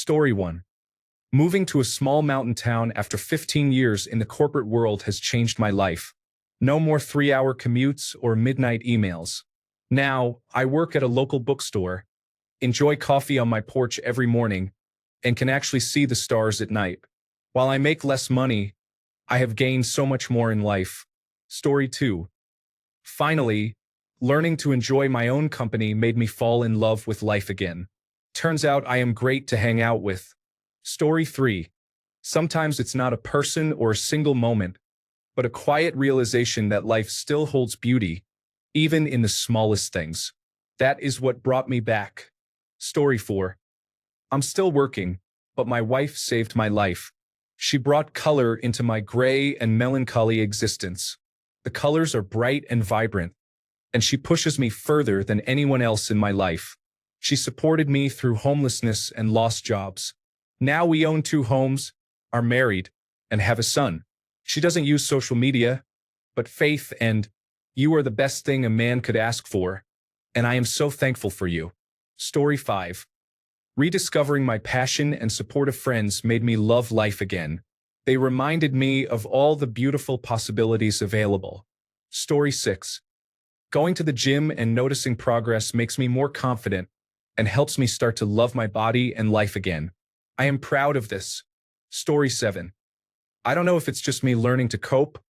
Story 1. Moving to a small mountain town after 15 years in the corporate world has changed my life. No more 3-hour commutes or midnight emails. Now, I work at a local bookstore, enjoy coffee on my porch every morning, and can actually see the stars at night. While I make less money, I have gained so much more in life. Story 2. Finally, learning to enjoy my own company made me fall in love with life again. Turns out I am great to hang out with. Story 3. Sometimes it's not a person or a single moment, but a quiet realization that life still holds beauty, even in the smallest things. That is what brought me back. Story 4. I'm still working, but my wife saved my life. She brought color into my gray and melancholy existence. The colors are bright and vibrant, and she pushes me further than anyone else in my life. She supported me through homelessness and lost jobs. Now we own 2 homes, are married, and have a son. She doesn't use social media, but faith and you are the best thing a man could ask for, and I am so thankful for you. Story 5. Rediscovering my passion and supportive friends made me love life again. They reminded me of all the beautiful possibilities available. Story 6. Going to the gym and noticing progress makes me more confident and helps me start to love my body and life again. I am proud of this. Story 7. I don't know if it's just me learning to cope,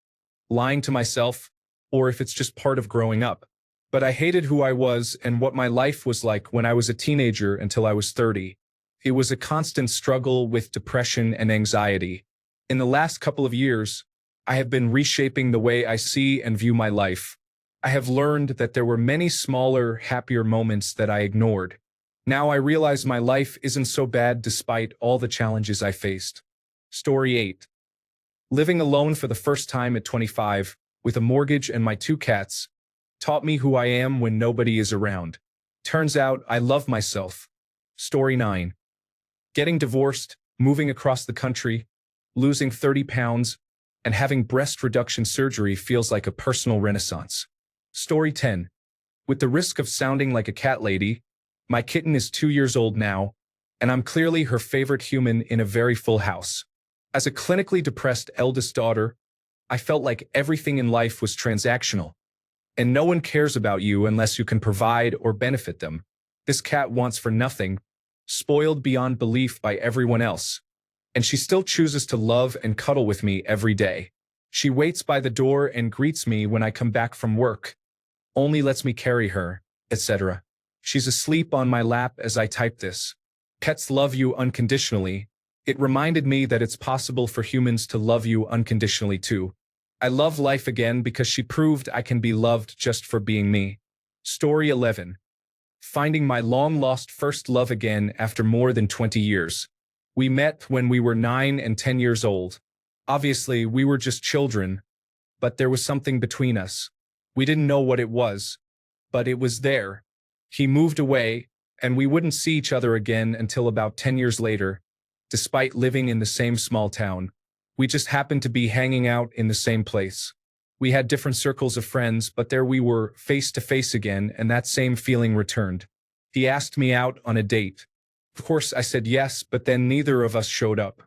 lying to myself, or if it's just part of growing up, but I hated who I was and what my life was like when I was a teenager until I was 30. It was a constant struggle with depression and anxiety. In the last couple of years, I have been reshaping the way I see and view my life. I have learned that there were many smaller, happier moments that I ignored. Now I realize my life isn't so bad despite all the challenges I faced. Story 8. Living alone for the first time at 25, with a mortgage and my 2 cats, taught me who I am when nobody is around. Turns out I love myself. Story 9. Getting divorced, moving across the country, losing 30 pounds, and having breast reduction surgery feels like a personal renaissance. Story 10. With the risk of sounding like a cat lady, my kitten is 2 years old now, and I'm clearly her favorite human in a very full house. As a clinically depressed eldest daughter, I felt like everything in life was transactional, and no one cares about you unless you can provide or benefit them. This cat wants for nothing, spoiled beyond belief by everyone else, and she still chooses to love and cuddle with me every day. She waits by the door and greets me when I come back from work, only lets me carry her, etc. She's asleep on my lap as I type this. Pets love you unconditionally. It reminded me that it's possible for humans to love you unconditionally too. I love life again because she proved I can be loved just for being me. Story 11. Finding my long-lost first love again after more than 20 years. We met when we were 9 and 10 years old. Obviously, we were just children, but there was something between us. We didn't know what it was, but it was there. He moved away, and we wouldn't see each other again until about 10 years later, despite living in the same small town. We just happened to be hanging out in the same place. We had different circles of friends, but there we were, face to face again, and that same feeling returned. He asked me out on a date. Of course, I said yes, but then neither of us showed up.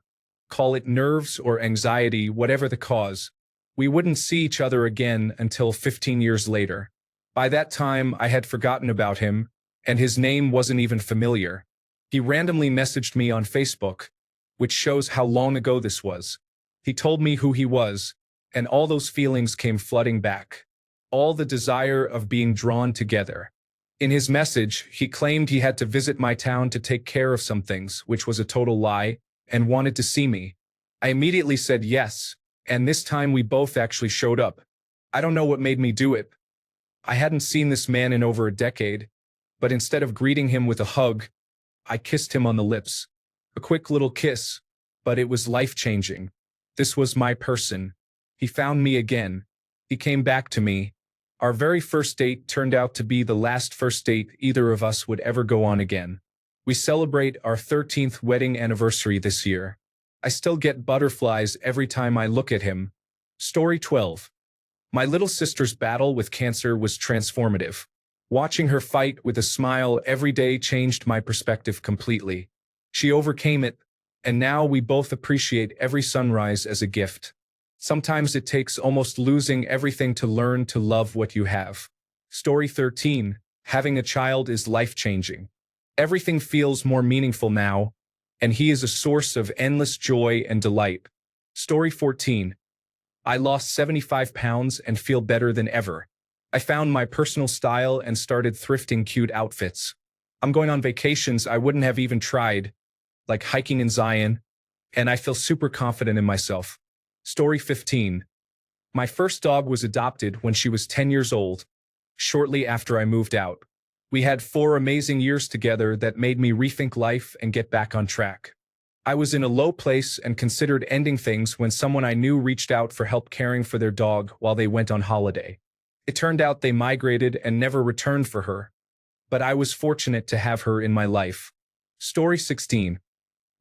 Call it nerves or anxiety, whatever the cause. We wouldn't see each other again until 15 years later. By that time, I had forgotten about him, and his name wasn't even familiar. He randomly messaged me on Facebook, which shows how long ago this was. He told me who he was, and all those feelings came flooding back. All the desire of being drawn together. In his message, he claimed he had to visit my town to take care of some things, which was a total lie, and wanted to see me. I immediately said yes, and this time we both actually showed up. I don't know what made me do it. I hadn't seen this man in over a decade, but instead of greeting him with a hug, I kissed him on the lips. A quick little kiss, but it was life-changing. This was my person. He found me again. He came back to me. Our very first date turned out to be the last first date either of us would ever go on again. We celebrate our 13th wedding anniversary this year. I still get butterflies every time I look at him. Story 12. My little sister's battle with cancer was transformative. Watching her fight with a smile every day changed my perspective completely. She overcame it, and now we both appreciate every sunrise as a gift. Sometimes it takes almost losing everything to learn to love what you have. Story 13. Having a child is life-changing. Everything feels more meaningful now, and he is a source of endless joy and delight. Story 14. I lost 75 pounds and feel better than ever. I found my personal style and started thrifting cute outfits. I'm going on vacations I wouldn't have even tried, like hiking in Zion, and I feel super confident in myself. Story 15. My first dog was adopted when she was 10 years old, shortly after I moved out. We had 4 amazing years together that made me rethink life and get back on track. I was in a low place and considered ending things when someone I knew reached out for help caring for their dog while they went on holiday. It turned out they migrated and never returned for her, but I was fortunate to have her in my life. Story 16.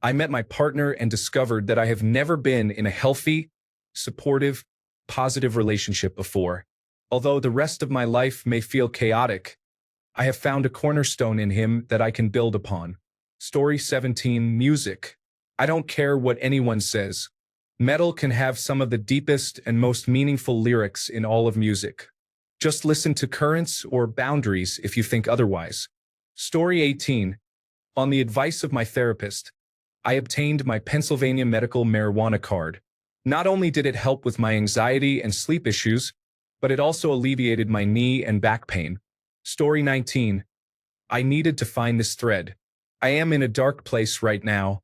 I met my partner and discovered that I have never been in a healthy, supportive, positive relationship before. Although the rest of my life may feel chaotic, I have found a cornerstone in him that I can build upon. Story 17. Music. I don't care what anyone says. Metal can have some of the deepest and most meaningful lyrics in all of music. Just listen to Currents or Boundaries if you think otherwise. Story 18. On the advice of my therapist, I obtained my Pennsylvania medical marijuana card. Not only did it help with my anxiety and sleep issues, but it also alleviated my knee and back pain. Story 19. I needed to find this thread. I am in a dark place right now.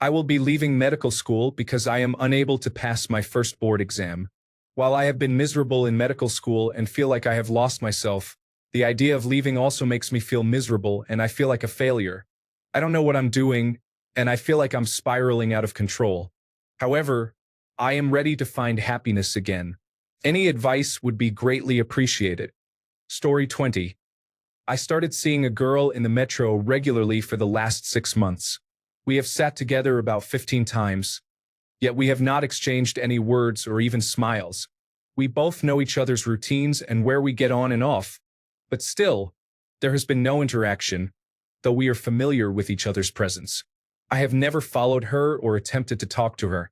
I will be leaving medical school because I am unable to pass my first board exam. While I have been miserable in medical school and feel like I have lost myself, the idea of leaving also makes me feel miserable and I feel like a failure. I don't know what I'm doing, and I feel like I'm spiraling out of control. However, I am ready to find happiness again. Any advice would be greatly appreciated. Story 20. I started seeing a girl in the metro regularly for the last 6 months. We have sat together about 15 times, yet we have not exchanged any words or even smiles. We both know each other's routines and where we get on and off, but still, there has been no interaction, though we are familiar with each other's presence. I have never followed her or attempted to talk to her,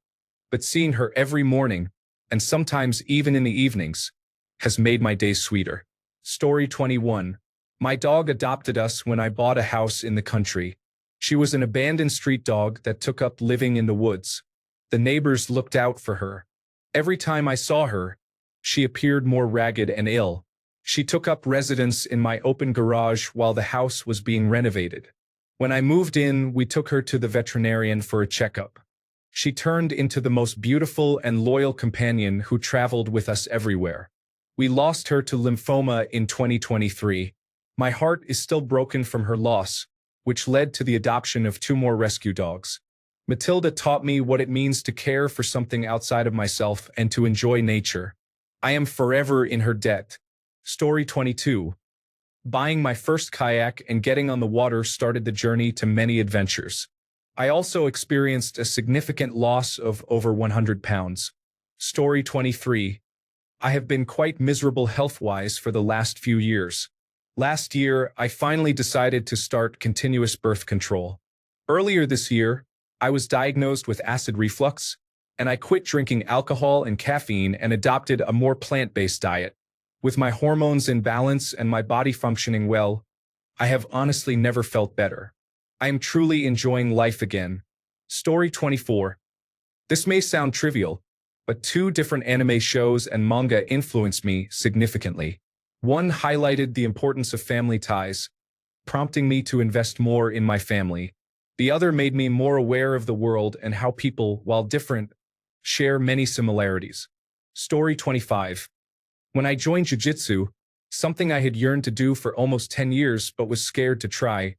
but seeing her every morning, and sometimes even in the evenings, has made my days sweeter. Story 21. My dog adopted us when I bought a house in the country. She was an abandoned street dog that took up living in the woods. The neighbors looked out for her. Every time I saw her, she appeared more ragged and ill. She took up residence in my open garage while the house was being renovated. When I moved in, we took her to the veterinarian for a checkup. She turned into the most beautiful and loyal companion who traveled with us everywhere. We lost her to lymphoma in 2023. My heart is still broken from her loss, which led to the adoption of 2 more rescue dogs. Matilda taught me what it means to care for something outside of myself and to enjoy nature. I am forever in her debt. Story 22. Buying my first kayak and getting on the water started the journey to many adventures. I also experienced a significant loss of over 100 pounds. Story 23. I have been quite miserable health-wise for the last few years. Last year, I finally decided to start continuous birth control. Earlier this year, I was diagnosed with acid reflux, and I quit drinking alcohol and caffeine and adopted a more plant-based diet. With my hormones in balance and my body functioning well, I have honestly never felt better. I am truly enjoying life again. Story 24. This may sound trivial, but 2 different anime shows and manga influenced me significantly. One highlighted the importance of family ties, prompting me to invest more in my family. The other made me more aware of the world and how people, while different, share many similarities. Story 25. When I joined jiu-jitsu, something I had yearned to do for almost 10 years but was scared to try,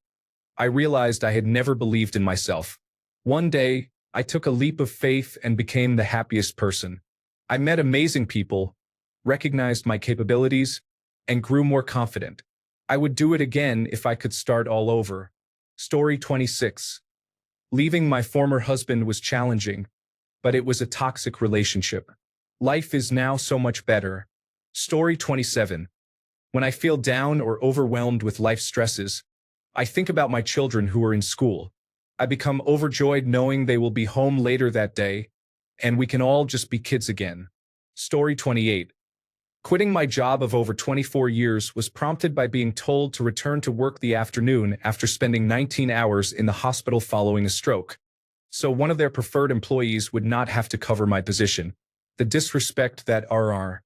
I realized I had never believed in myself. One day, I took a leap of faith and became the happiest person. I met amazing people, recognized my capabilities, and grew more confident. I would do it again if I could start all over. Story 26. Leaving my former husband was challenging, but it was a toxic relationship. Life is now so much better. Story 27. When I feel down or overwhelmed with life stresses, I think about my children who are in school. I become overjoyed knowing they will be home later that day, and we can all just be kids again. Story 28. Quitting my job of over 24 years was prompted by being told to return to work the afternoon after spending 19 hours in the hospital following a stroke. So one of their preferred employees would not have to cover my position. The disrespect that RR.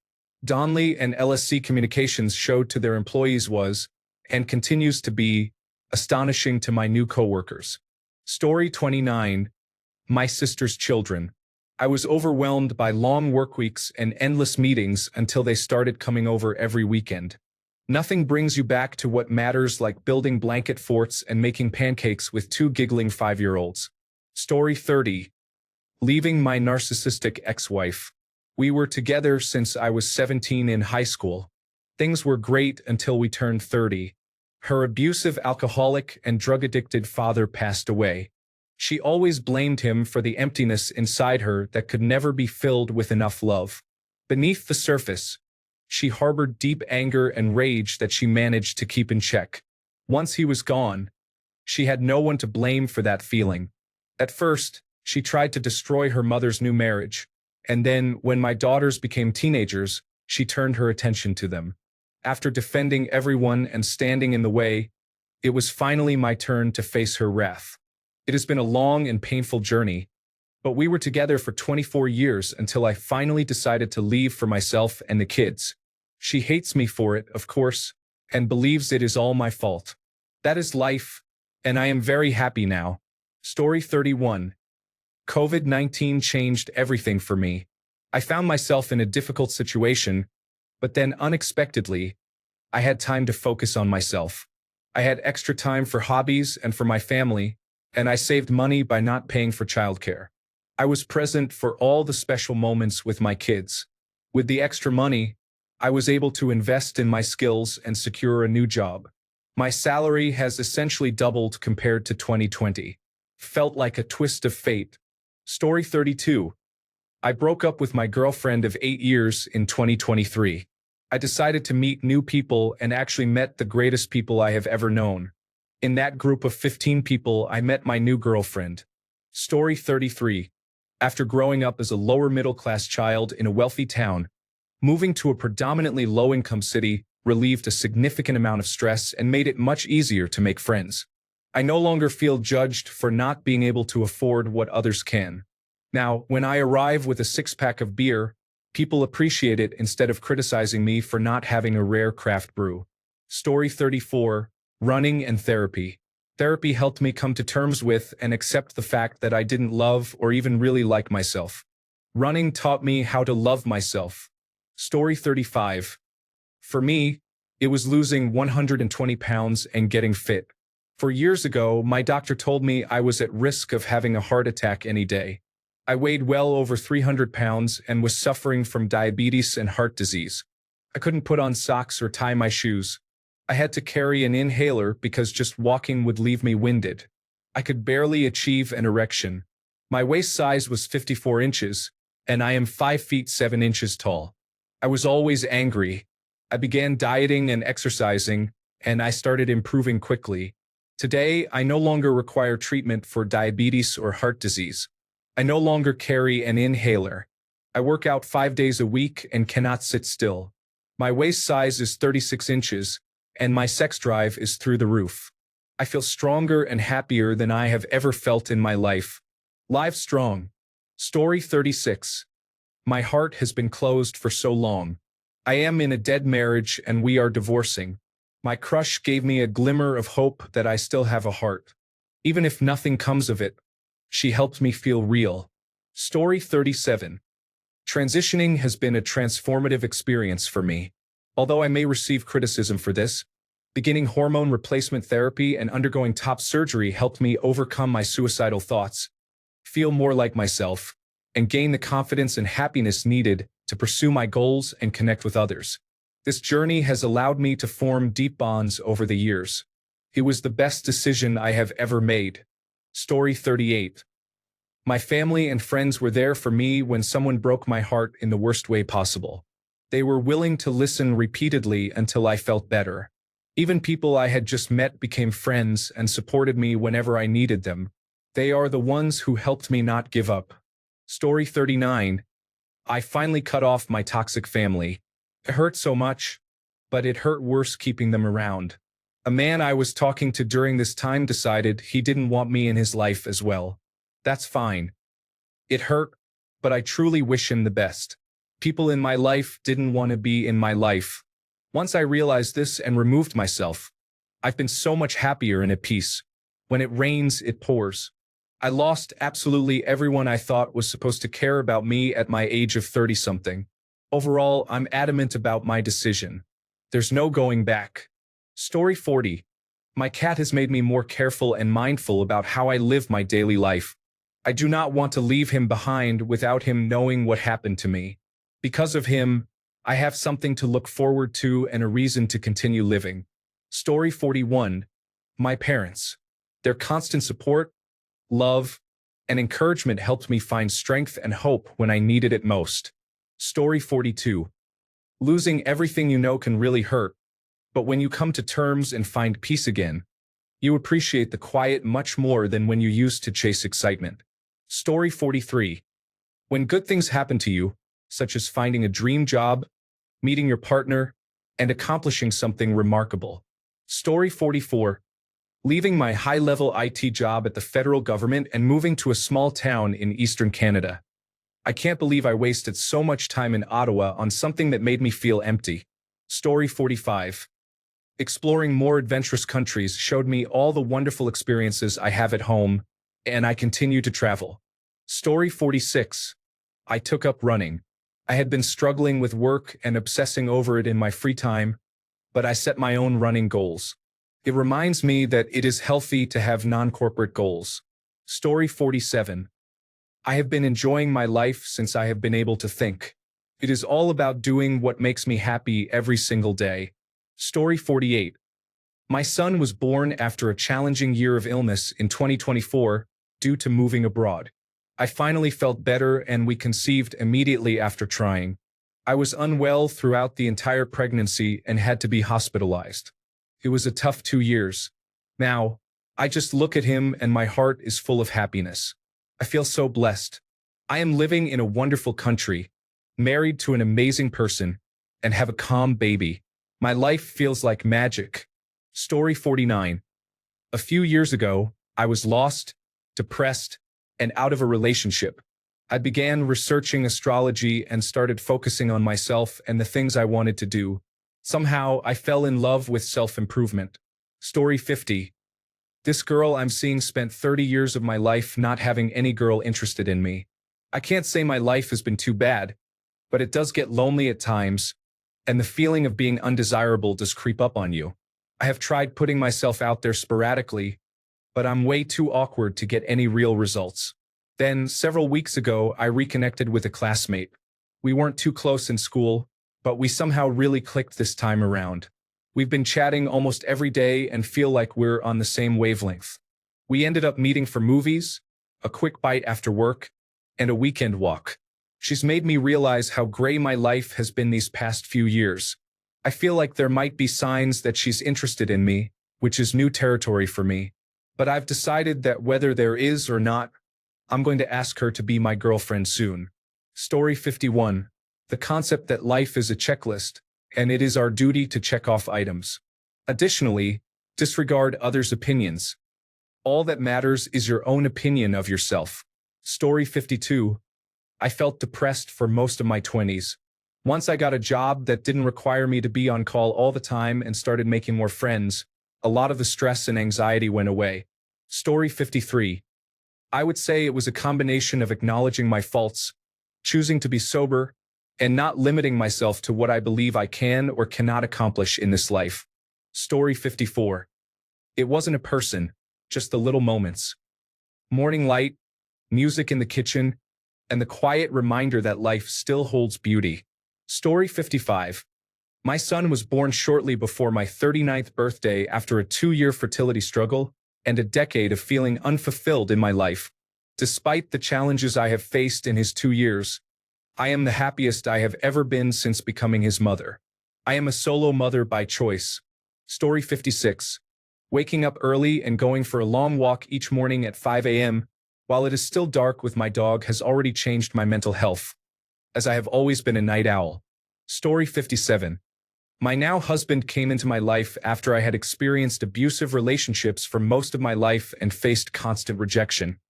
Donley and LSC Communications showed to their employees was, and continues to be, astonishing to my new coworkers. Story 29. My sister's children. I was overwhelmed by long work weeks and endless meetings until they started coming over every weekend. Nothing brings you back to what matters like building blanket forts and making pancakes with two giggling 5-year-olds. Story 30. Leaving my narcissistic ex-wife. We were together since I was 17 in high school. Things were great until we turned 30. Her abusive alcoholic and drug-addicted father passed away. She always blamed him for the emptiness inside her that could never be filled with enough love. Beneath the surface, she harbored deep anger and rage that she managed to keep in check. Once he was gone, she had no one to blame for that feeling. At first, she tried to destroy her mother's new marriage, and then, when my daughters became teenagers, she turned her attention to them. After defending everyone and standing in the way, it was finally my turn to face her wrath. It has been a long and painful journey, but we were together for 24 years until I finally decided to leave for myself and the kids. She hates me for it, of course, and believes it is all my fault. That is life, and I am very happy now. Story 31. COVID-19 changed everything for me. I found myself in a difficult situation, but then unexpectedly, I had time to focus on myself. I had extra time for hobbies and for my family, and I saved money by not paying for childcare. I was present for all the special moments with my kids. With the extra money, I was able to invest in my skills and secure a new job. My salary has essentially doubled compared to 2020. Felt like a twist of fate. Story 32. I broke up with my girlfriend of 8 years in 2023. I decided to meet new people and actually met the greatest people I have ever known. In that group of 15 people, I met my new girlfriend. Story 33. After growing up as a lower middle-class child in a wealthy town, moving to a predominantly low-income city relieved a significant amount of stress and made it much easier to make friends. I no longer feel judged for not being able to afford what others can. Now, when I arrive with a 6-pack of beer, people appreciate it instead of criticizing me for not having a rare craft brew. Story 34. Running and therapy. Therapy helped me come to terms with and accept the fact that I didn't love or even really like myself. Running taught me how to love myself. Story 35. For me, it was losing 120 pounds and getting fit. For years ago, my doctor told me I was at risk of having a heart attack any day. I weighed well over 300 pounds and was suffering from diabetes and heart disease. I couldn't put on socks or tie my shoes. I had to carry an inhaler because just walking would leave me winded. I could barely achieve an erection. My waist size was 54 inches, and I am 5 feet 7 inches tall. I was always angry. I began dieting and exercising, and I started improving quickly. Today, I no longer require treatment for diabetes or heart disease. I no longer carry an inhaler. I work out 5 days a week and cannot sit still. My waist size is 36 inches, and my sex drive is through the roof. I feel stronger and happier than I have ever felt in my life. Live strong. Story 36. My heart has been closed for so long. I am in a dead marriage and we are divorcing. My crush gave me a glimmer of hope that I still have a heart. Even if nothing comes of it, she helped me feel real. Story 37. Transitioning has been a transformative experience for me. Although I may receive criticism for this, beginning hormone replacement therapy and undergoing top surgery helped me overcome my suicidal thoughts, feel more like myself, and gain the confidence and happiness needed to pursue my goals and connect with others. This journey has allowed me to form deep bonds over the years. It was the best decision I have ever made. Story 38. My family and friends were there for me when someone broke my heart in the worst way possible. They were willing to listen repeatedly until I felt better. Even people I had just met became friends and supported me whenever I needed them. They are the ones who helped me not give up. Story 39. I finally cut off my toxic family. It hurt so much, but it hurt worse keeping them around. A man I was talking to during this time decided he didn't want me in his life as well. That's fine. It hurt, but I truly wish him the best. People in my life didn't want to be in my life. Once I realized this and removed myself, I've been so much happier and at peace. When it rains, it pours. I lost absolutely everyone I thought was supposed to care about me at my age of 30-something. Overall, I'm adamant about my decision. There's no going back. Story 40. My cat has made me more careful and mindful about how I live my daily life. I do not want to leave him behind without him knowing what happened to me. Because of him, I have something to look forward to and a reason to continue living. Story 41. My parents. Their constant support, love, and encouragement helped me find strength and hope when I needed it most. Story 42. Losing everything you know can really hurt, but when you come to terms and find peace again, you appreciate the quiet much more than when you used to chase excitement. Story 43. When good things happen to you, such as finding a dream job, meeting your partner, and accomplishing something remarkable. Story 44. Leaving my high-level IT job at the federal government and moving to a small town in eastern Canada. I can't believe I wasted so much time in Ottawa on something that made me feel empty. Story 45. Exploring more adventurous countries showed me all the wonderful experiences I have at home, and I continue to travel. Story 46. I took up running. I had been struggling with work and obsessing over it in my free time, but I set my own running goals. It reminds me that it is healthy to have non-corporate goals. Story 47. I have been enjoying my life since I have been able to think. It is all about doing what makes me happy every single day. Story 48. My son was born after a challenging year of illness in 2024 due to moving abroad. I finally felt better and we conceived immediately after trying. I was unwell throughout the entire pregnancy and had to be hospitalized. It was a tough 2 years. Now, I just look at him and my heart is full of happiness. I feel so blessed. I am living in a wonderful country, married to an amazing person, and have a calm baby. My life feels like magic. Story 49. A few years ago, I was lost, depressed, and out of a relationship. I began researching astrology and started focusing on myself and the things I wanted to do. Somehow, I fell in love with self-improvement. Story 50. This girl I'm seeing spent 30 years of my life not having any girl interested in me. I can't say my life has been too bad, but it does get lonely at times, and the feeling of being undesirable does creep up on you. I have tried putting myself out there sporadically, but I'm way too awkward to get any real results. Then, several weeks ago, I reconnected with a classmate. We weren't too close in school, but we somehow really clicked this time around. We've been chatting almost every day and feel like we're on the same wavelength. We ended up meeting for movies, a quick bite after work, and a weekend walk. She's made me realize how gray my life has been these past few years. I feel like there might be signs that she's interested in me, which is new territory for me. But I've decided that whether there is or not, I'm going to ask her to be my girlfriend soon. Story 51. The concept that life is a checklist, and it is our duty to check off items. Additionally, disregard others' opinions. All that matters is your own opinion of yourself. Story 52. I felt depressed for most of my 20s. Once I got a job that didn't require me to be on call all the time and started making more friends, a lot of the stress and anxiety went away. Story 53. I would say it was a combination of acknowledging my faults, choosing to be sober, and not limiting myself to what I believe I can or cannot accomplish in this life. Story 54. It wasn't a person, just the little moments. Morning light, music in the kitchen, and the quiet reminder that life still holds beauty. Story 55. My son was born shortly before my 39th birthday after a 2-year fertility struggle and a decade of feeling unfulfilled in my life. Despite the challenges I have faced in his 2 years, I am the happiest I have ever been since becoming his mother. I am a solo mother by choice. Story 56. Waking up early and going for a long walk each morning at 5 a.m. while it is still dark with my dog has already changed my mental health, as I have always been a night owl. Story 57. My now husband came into my life after I had experienced abusive relationships for most of my life and faced constant rejection,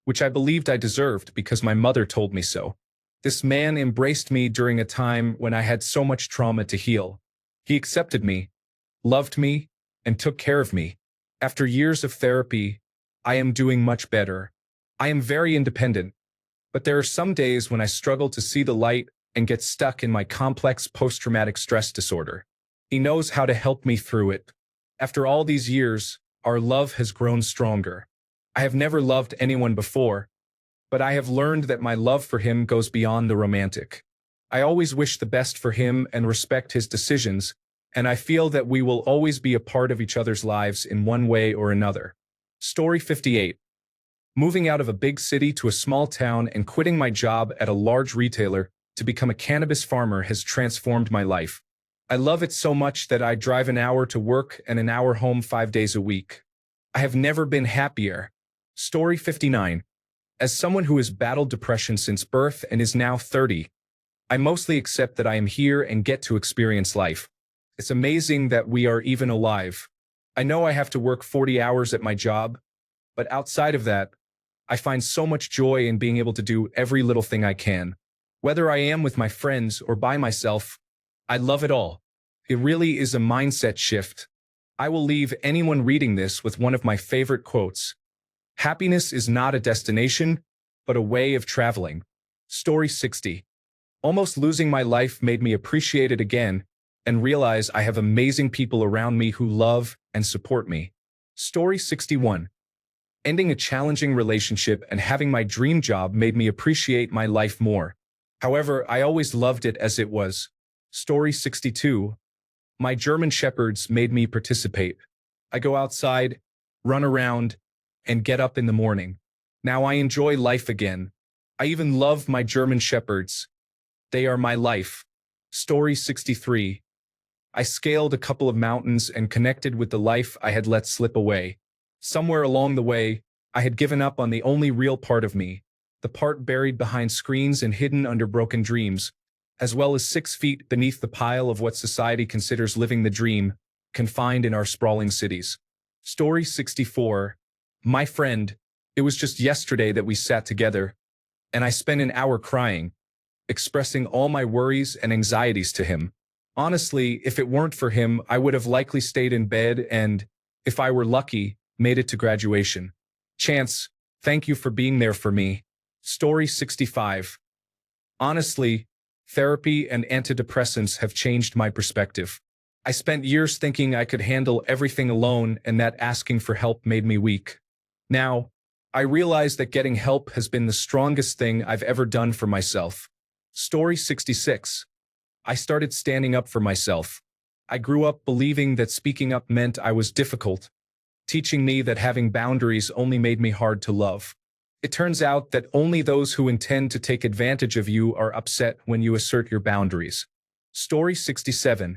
which I believed I deserved because my mother told me so. This man embraced me during a time when I had so much trauma to heal. He accepted me, loved me, and took care of me. After years of therapy, I am doing much better. I am very independent, but there are some days when I struggle to see the light and get stuck in my complex post-traumatic stress disorder. He knows how to help me through it. After all these years, our love has grown stronger. I have never loved anyone before, but I have learned that my love for him goes beyond the romantic. I always wish the best for him and respect his decisions, and I feel that we will always be a part of each other's lives in one way or another. Story 58. Moving out of a big city to a small town and quitting my job at a large retailer to become a cannabis farmer has transformed my life. I love it so much that I drive an hour to work and an hour home 5 days a week. I have never been happier. Story 59. As someone who has battled depression since birth and is now 30, I mostly accept that I am here and get to experience life. It's amazing that we are even alive. I know I have to work 40 hours at my job, but outside of that, I find so much joy in being able to do every little thing I can. Whether I am with my friends or by myself, I love it all. It really is a mindset shift. I will leave anyone reading this with one of my favorite quotes. Happiness is not a destination, but a way of traveling. Story 60. Almost losing my life made me appreciate it again and realize I have amazing people around me who love and support me. Story 61. Ending a challenging relationship and having my dream job made me appreciate my life more. However, I always loved it as it was. Story 62. My German Shepherds made me participate. I go outside, run around, and get up in the morning. Now I enjoy life again. I even love my German Shepherds. They are my life. Story 63. I scaled a couple of mountains and connected with the life I had let slip away. Somewhere along the way, I had given up on the only real part of me, the part buried behind screens and hidden under broken dreams, as well as 6 feet beneath the pile of what society considers living the dream, confined in our sprawling cities. Story 64. My friend, it was just yesterday that we sat together, and I spent an hour crying, expressing all my worries and anxieties to him. Honestly, if it weren't for him, I would have likely stayed in bed and, if I were lucky, made it to graduation. Chance, thank you for being there for me. Story 65. Honestly, therapy and antidepressants have changed my perspective. I spent years thinking I could handle everything alone and that asking for help made me weak. Now, I realize that getting help has been the strongest thing I've ever done for myself. Story 66. I started standing up for myself. I grew up believing that speaking up meant I was difficult, teaching me that having boundaries only made me hard to love. It turns out that only those who intend to take advantage of you are upset when you assert your boundaries. Story 67.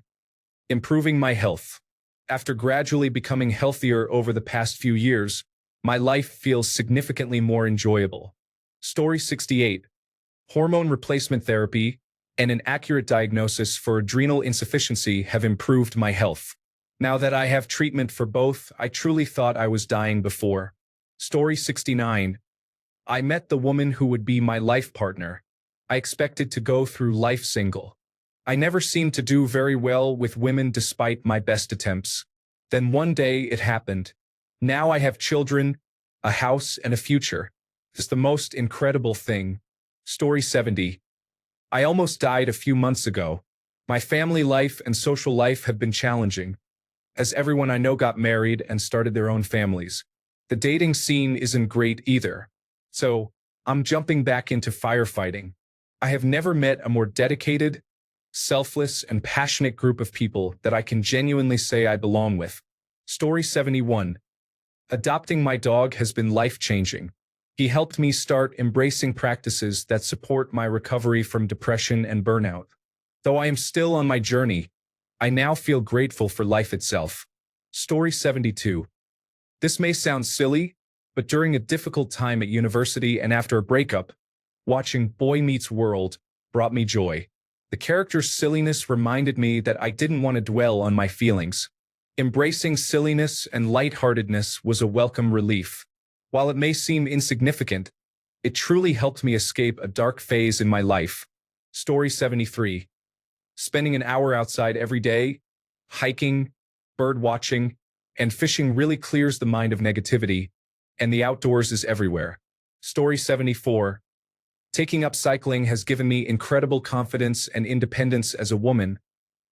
Improving my health. After gradually becoming healthier over the past few years, my life feels significantly more enjoyable. Story 68. Hormone replacement therapy and an accurate diagnosis for adrenal insufficiency have improved my health. Now that I have treatment for both, I truly thought I was dying before. Story 69. I met the woman who would be my life partner. I expected to go through life single. I never seemed to do very well with women despite my best attempts. Then one day it happened. Now I have children, a house, and a future. It's the most incredible thing. Story 70. I almost died a few months ago. My family life and social life have been challenging, as everyone I know got married and started their own families. The dating scene isn't great either. So, I'm jumping back into firefighting. I have never met a more dedicated, selfless, and passionate group of people that I can genuinely say I belong with. Story 71. Adopting my dog has been life-changing. He helped me start embracing practices that support my recovery from depression and burnout. Though I am still on my journey, I now feel grateful for life itself. Story 72. This may sound silly, but during a difficult time at university and after a breakup, watching Boy Meets World brought me joy. The character's silliness reminded me that I didn't want to dwell on my feelings. Embracing silliness and lightheartedness was a welcome relief. While it may seem insignificant, it truly helped me escape a dark phase in my life. Story 73. Spending an hour outside every day, hiking, bird watching, and fishing really clears the mind of negativity, and the outdoors is everywhere. Story 74. Taking up cycling has given me incredible confidence and independence as a woman,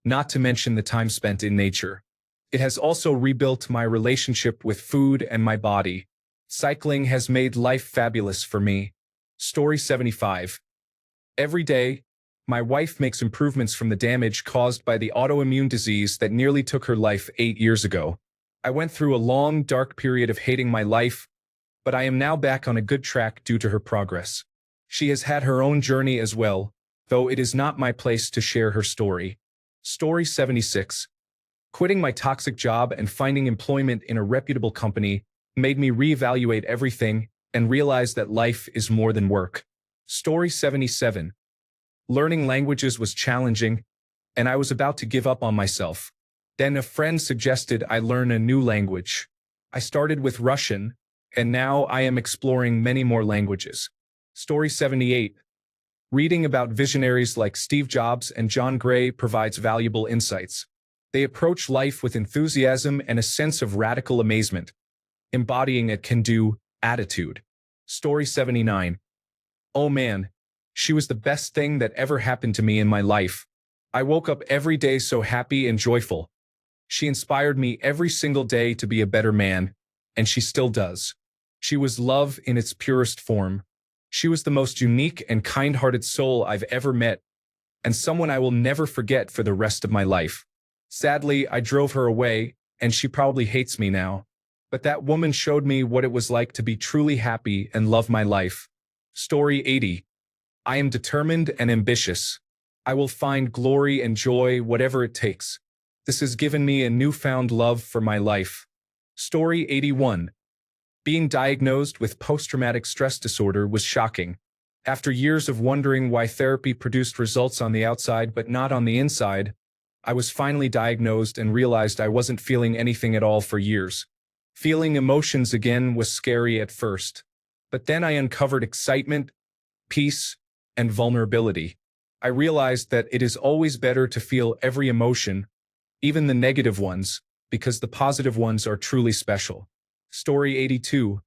not to mention the time spent in nature. It has also rebuilt my relationship with food and my body. Cycling has made life fabulous for me. Story 75. Every day, my wife makes improvements from the damage caused by the autoimmune disease that nearly took her life 8 years ago. I went through a long, dark period of hating my life, but I am now back on a good track due to her progress. She has had her own journey as well, though it is not my place to share her story. Story 76. Quitting my toxic job and finding employment in a reputable company made me reevaluate everything and realize that life is more than work. Story 77. Learning languages was challenging, and I was about to give up on myself. Then a friend suggested I learn a new language. I started with Russian, and now I am exploring many more languages. Story 78. Reading about visionaries like Steve Jobs and John Gray provides valuable insights. They approach life with enthusiasm and a sense of radical amazement, embodying a can-do attitude. Story 79. Oh man, she was the best thing that ever happened to me in my life. I woke up every day so happy and joyful. She inspired me every single day to be a better man, and she still does. She was love in its purest form. She was the most unique and kind-hearted soul I've ever met, and someone I will never forget for the rest of my life. Sadly, I drove her away, and she probably hates me now. But that woman showed me what it was like to be truly happy and love my life. Story 80. I am determined and ambitious. I will find glory and joy whatever it takes. This has given me a newfound love for my life. Story 81. Being diagnosed with post-traumatic stress disorder was shocking. After years of wondering why therapy produced results on the outside but not on the inside, I was finally diagnosed and realized I wasn't feeling anything at all for years. Feeling emotions again was scary at first, but then I uncovered excitement, peace, and vulnerability. I realized that it is always better to feel every emotion, even the negative ones, because the positive ones are truly special. Story 82.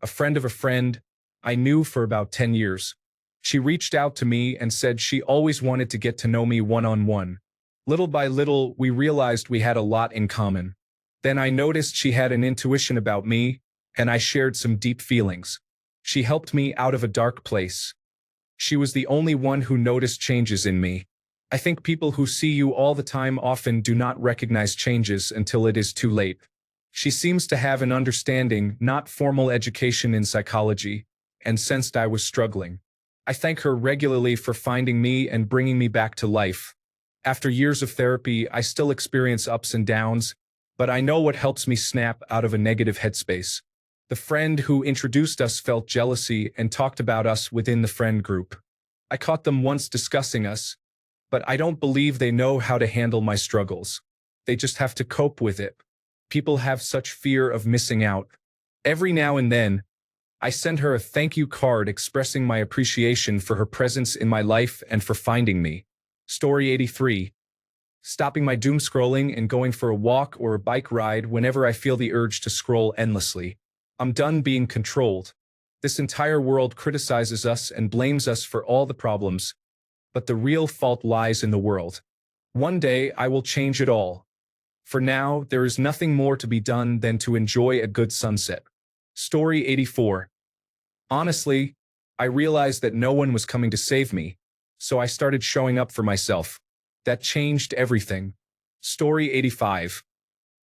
A friend of a friend I knew for about 10 years. She reached out to me and said she always wanted to get to know me one-on-one. Little by little, we realized we had a lot in common. Then I noticed she had an intuition about me, and I shared some deep feelings. She helped me out of a dark place. She was the only one who noticed changes in me. I think people who see you all the time often do not recognize changes until it is too late. She seems to have an understanding, not formal education in psychology, and sensed I was struggling. I thank her regularly for finding me and bringing me back to life. After years of therapy, I still experience ups and downs, but I know what helps me snap out of a negative headspace. The friend who introduced us felt jealousy and talked about us within the friend group. I caught them once discussing us, but I don't believe they know how to handle my struggles. They just have to cope with it. People have such fear of missing out. Every now and then, I send her a thank you card expressing my appreciation for her presence in my life and for finding me. Story 83. Stopping my doom scrolling and going for a walk or a bike ride whenever I feel the urge to scroll endlessly. I'm done being controlled. This entire world criticizes us and blames us for all the problems, but the real fault lies in the world. One day I will change it all. For now, there is nothing more to be done than to enjoy a good sunset. Story 84. Honestly, I realized that no one was coming to save me, so I started showing up for myself. That changed everything. Story 85.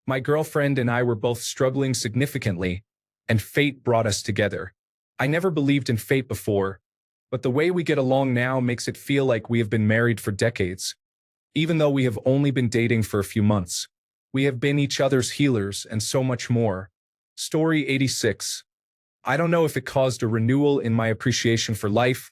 My girlfriend and I were both struggling significantly, and fate brought us together. I never believed in fate before, but the way we get along now makes it feel like we have been married for decades. Even though we have only been dating for a few months, we have been each other's healers and so much more. Story 86. I don't know if it caused a renewal in my appreciation for life,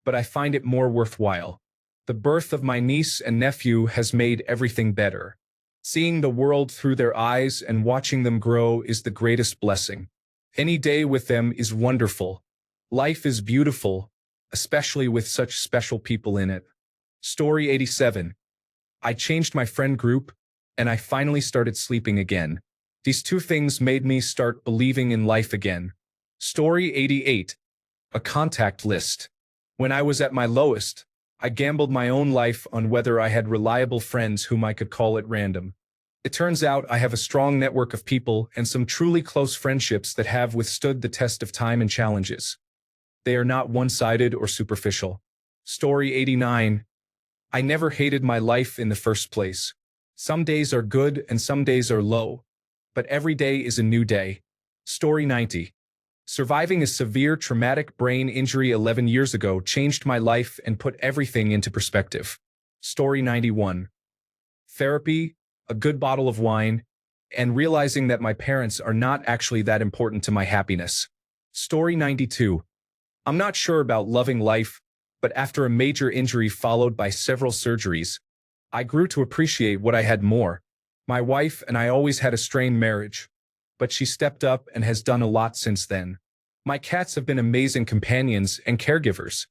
but I find it more worthwhile. The birth of my niece and nephew has made everything better. Seeing the world through their eyes and watching them grow is the greatest blessing. Any day with them is wonderful. Life is beautiful, especially with such special people in it. Story 87. I changed my friend group, and I finally started sleeping again. These two things made me start believing in life again. Story 88. A contact list. When I was at my lowest, I gambled my own life on whether I had reliable friends whom I could call at random. It turns out I have a strong network of people and some truly close friendships that have withstood the test of time and challenges. They are not one-sided or superficial. Story 89. I never hated my life in the first place. Some days are good and some days are low, but every day is a new day. Story 90. Surviving a severe traumatic brain injury 11 years ago changed my life and put everything into perspective. Story 91. Therapy, a good bottle of wine, and realizing that my parents are not actually that important to my happiness. Story 92. I'm not sure about loving life, but after a major injury followed by several surgeries, I grew to appreciate what I had more. My wife and I always had a strained marriage, but she stepped up and has done a lot since then. My cats have been amazing companions and caregivers.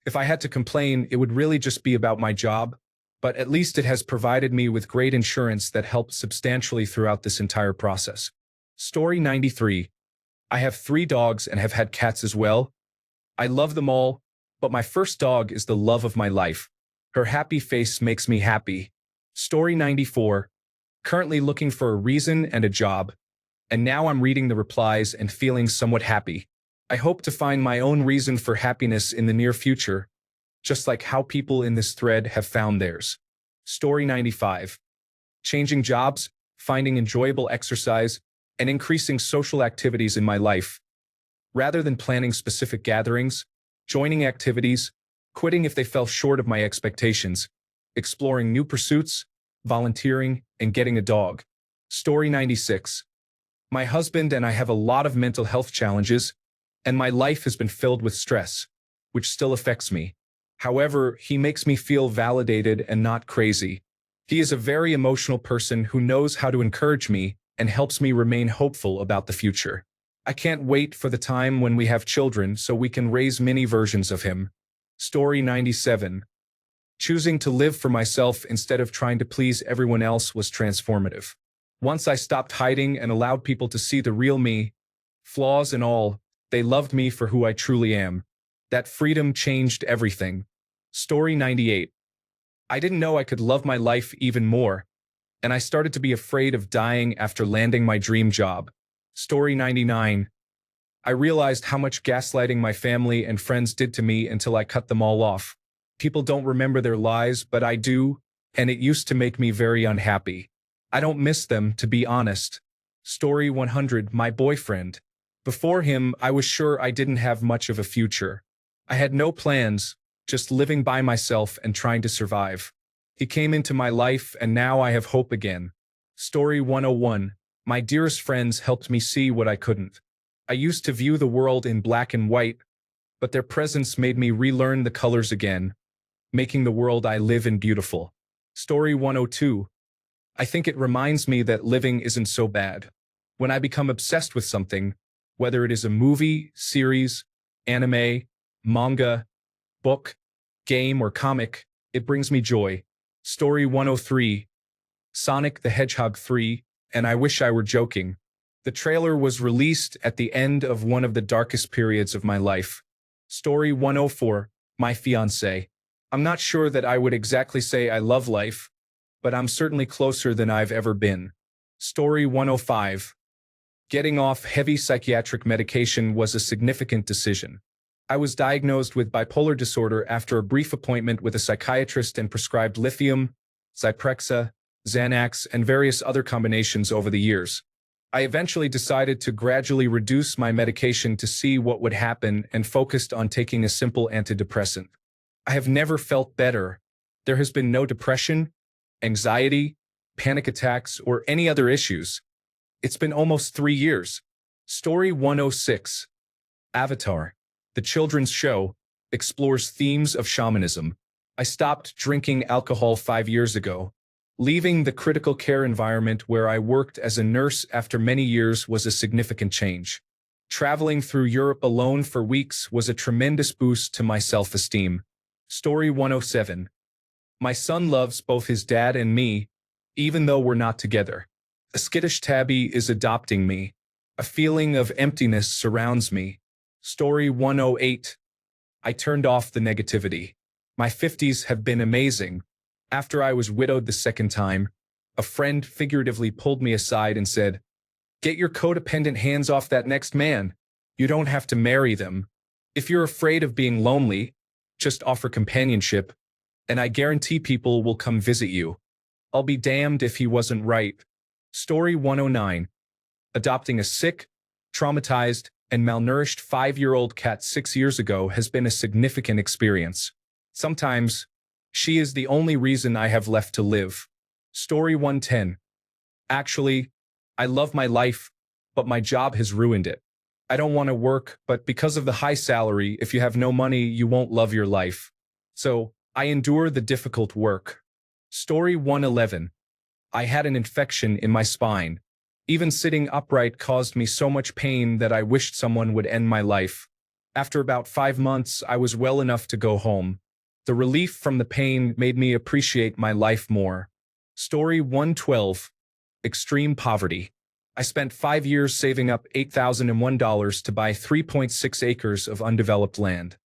If I had to complain, it would really just be about my job, but at least it has provided me with great insurance that helped substantially throughout this entire process. Story 93. I have 3 dogs and have had cats as well. I love them all, but my first dog is the love of my life. Her happy face makes me happy. Story 94. Currently looking for a reason and a job, and now I'm reading the replies and feeling somewhat happy. I hope to find my own reason for happiness in the near future, just like how people in this thread have found theirs. Story 95. Changing jobs, finding enjoyable exercise, and increasing social activities in my life. Rather than planning specific gatherings, joining activities, quitting if they fell short of my expectations, exploring new pursuits, volunteering, and getting a dog. Story 96. My husband and I have a lot of mental health challenges, and my life has been filled with stress, which still affects me. However, he makes me feel validated and not crazy. He is a very emotional person who knows how to encourage me and helps me remain hopeful about the future. I can't wait for the time when we have children so we can raise mini versions of him. Story 97. Choosing to live for myself instead of trying to please everyone else was transformative. Once I stopped hiding and allowed people to see the real me, flaws and all, they loved me for who I truly am. That freedom changed everything. Story 98. I didn't know I could love my life even more, and I started to be afraid of dying after landing my dream job. Story 99. I realized how much gaslighting my family and friends did to me until I cut them all off. People don't remember their lies, but I do, and it used to make me very unhappy. I don't miss them, to be honest. Story 100. My boyfriend. Before him, I was sure I didn't have much of a future. I had no plans, just living by myself and trying to survive. He came into my life, and now I have hope again. Story 101. My dearest friends helped me see what I couldn't. I used to view the world in black and white, but their presence made me relearn the colors again, making the world I live in beautiful. Story 102. I think it reminds me that living isn't so bad. When I become obsessed with something, whether it is a movie, series, anime, manga, book, game, or comic, it brings me joy. Story 103. Sonic the Hedgehog 3, and I wish I were joking. The trailer was released at the end of one of the darkest periods of my life. Story 104. My fiancé. I'm not sure that I would exactly say I love life, but I'm certainly closer than I've ever been. Story 105. Getting off heavy psychiatric medication was a significant decision. I was diagnosed with bipolar disorder after a brief appointment with a psychiatrist and prescribed lithium, Zyprexa, Xanax, and various other combinations over the years. I eventually decided to gradually reduce my medication to see what would happen and focused on taking a simple antidepressant. I have never felt better. There has been no depression, anxiety, panic attacks, or any other issues. It's been almost 3 years. Story 106. Avatar, the children's show, explores themes of shamanism. I stopped drinking alcohol 5 years ago. Leaving the critical care environment where I worked as a nurse after many years was a significant change. Traveling through Europe alone for weeks was a tremendous boost to my self-esteem. Story 107. My son loves both his dad and me, even though we're not together. A skittish tabby is adopting me. A feeling of emptiness surrounds me. Story 108. I turned off the negativity. My 50s have been amazing. After I was widowed the second time, a friend figuratively pulled me aside and said, "Get your codependent hands off that next man. You don't have to marry them. If you're afraid of being lonely, just offer companionship, and I guarantee people will come visit you." I'll be damned if he wasn't right. Story 109. Adopting a sick, traumatized, and malnourished 5-year-old cat 6 years ago has been a significant experience. Sometimes, she is the only reason I have left to live. Story 110. Actually, I love my life, but my job has ruined it. I don't want to work, but because of the high salary, if you have no money, you won't love your life. So, I endure the difficult work. Story 111. I had an infection in my spine. Even sitting upright caused me so much pain that I wished someone would end my life. After about 5 months, I was well enough to go home. The relief from the pain made me appreciate my life more. Story 112. Extreme poverty. I spent 5 years saving up $8,001 to buy 3.6 acres of undeveloped land.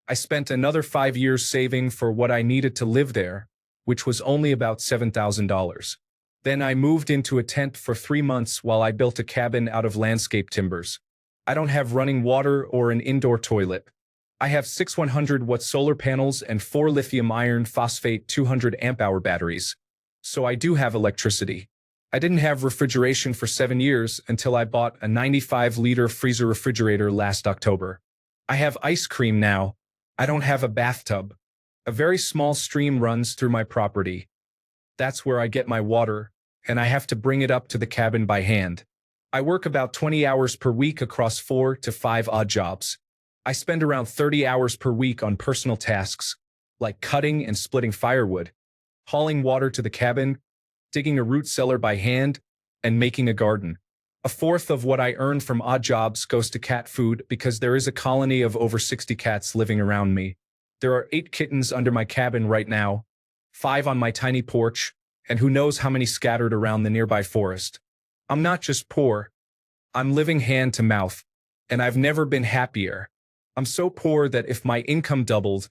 I spent another 5 years saving for what I needed to live there, which was only about $7,000. Then I moved into a tent for 3 months while I built a cabin out of landscape timbers. I don't have running water or an indoor toilet. I have 6 100-watt solar panels and 4 lithium iron phosphate 200 amp-hour batteries. So I do have electricity. I didn't have refrigeration for 7 years until I bought a 95-liter freezer refrigerator last October. I have ice cream now. I don't have a bathtub. A very small stream runs through my property. That's where I get my water, and I have to bring it up to the cabin by hand. I work about 20 hours per week across 4 to 5 odd jobs. I spend around 30 hours per week on personal tasks, like cutting and splitting firewood, hauling water to the cabin, digging a root cellar by hand, and making a garden. A fourth of what I earn from odd jobs goes to cat food because there is a colony of over 60 cats living around me. There are 8 kittens under my cabin right now, 5 on my tiny porch, and who knows how many scattered around the nearby forest. I'm not just poor. I'm living hand to mouth, and I've never been happier. I'm so poor that if my income doubled,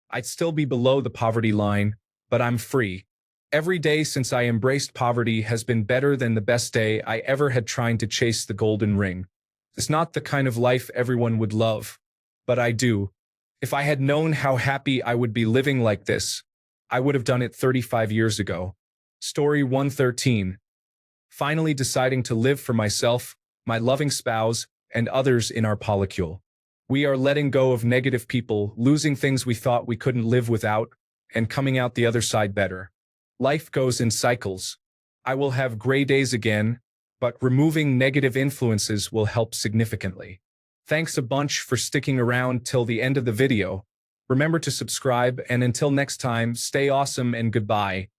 I'd still be below the poverty line, but I'm free. Every day since I embraced poverty has been better than the best day I ever had trying to chase the golden ring. It's not the kind of life everyone would love, but I do. If I had known how happy I would be living like this, I would have done it 35 years ago. Story 113. Finally deciding to live for myself, my loving spouse, and others in our polycule. We are letting go of negative people, losing things we thought we couldn't live without, and coming out the other side better. Life goes in cycles. I will have gray days again, but removing negative influences will help significantly. Thanks a bunch for sticking around till the end of the video. Remember to subscribe, and until next time, stay awesome and goodbye.